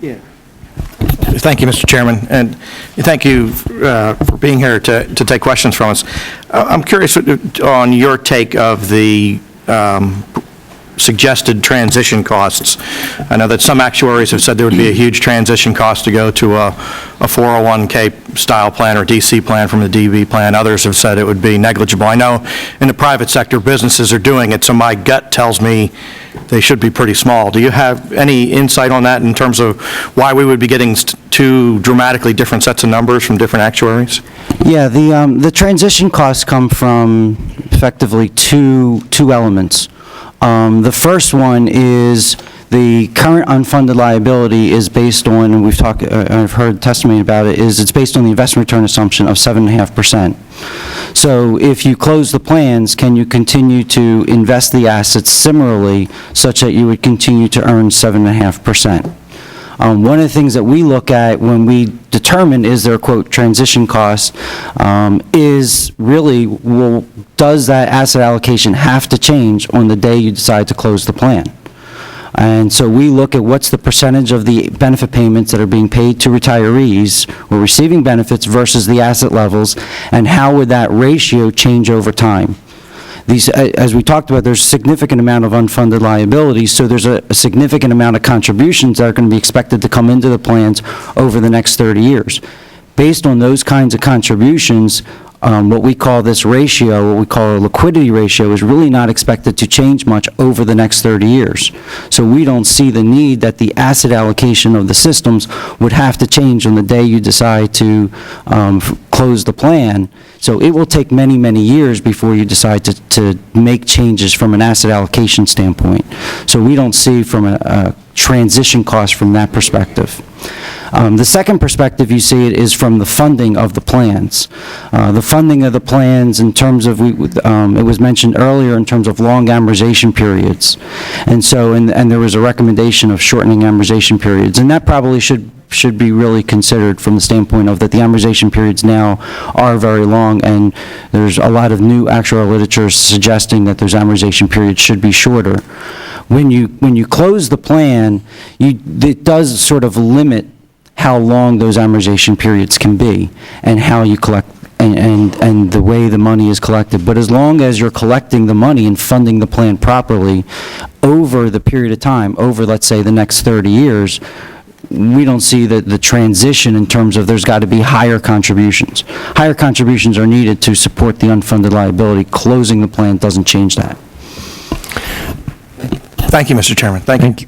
Yeah. Thank you, Mr. Chairman, and thank you for being here to take questions from us. I'm curious on your take of the suggested transition costs. I know that some actuaries have said there would be a huge transition cost to go to a 401k style plan or DC plan from the DB plan. Others have said it would be negligible. I know in the private sector businesses are doing it, so my gut tells me they should be pretty small. Do you have any insight on that in terms of why we would be getting two dramatically different sets of numbers from different actuaries? Yeah, the transition costs come from effectively two elements. The first one is the current unfunded liability is based on, and I've heard testimony about it, is it's based on the investment return assumption of 7.5%. So if you close the plans, can you continue to invest the assets similarly such that you would continue to earn 7.5%? One of the things that we look at when we determine is there, quote, transition cost, is really, well, does that asset allocation have to change on the day you decide to close the plan? And so we look at what's the percentage of the benefit payments that are being paid to retirees who are receiving benefits versus the asset levels, and how would that ratio change over time? These, as we talked about, there's a significant amount of unfunded liabilities, so there's a significant amount of contributions that are going to be expected to come into the plans over the next 30 years. Based on those kinds of contributions, what we call this ratio, what we call a liquidity ratio, is really not expected to change much over the next 30 years. So we don't see the need that the asset allocation of the systems would have to change on the day you decide to close the plan. So it will take many, many years before you decide to make changes from an asset allocation standpoint. So we don't see from a transition cost from that perspective. The second perspective you see it is from the funding of the plans. The funding of the plans in terms of, it was mentioned earlier in terms of long amortization periods. And so, and there was a recommendation of shortening amortization periods, and that probably should be really considered from the standpoint of that the amortization periods now are very long, and there's a lot of new actuarial literature suggesting that those amortization periods should be shorter. When you close the plan, it does sort of limit how long those amortization periods can be and how you collect and the way the money is collected. But as long as you're collecting the money and funding the plan properly over the period of time, over, let's say, the next 30 years, we don't see the transition in terms of there's got to be higher contributions. Higher contributions are needed to support the unfunded liability. Closing the plan doesn't change that. Thank you, Mr. Chairman. Thank you.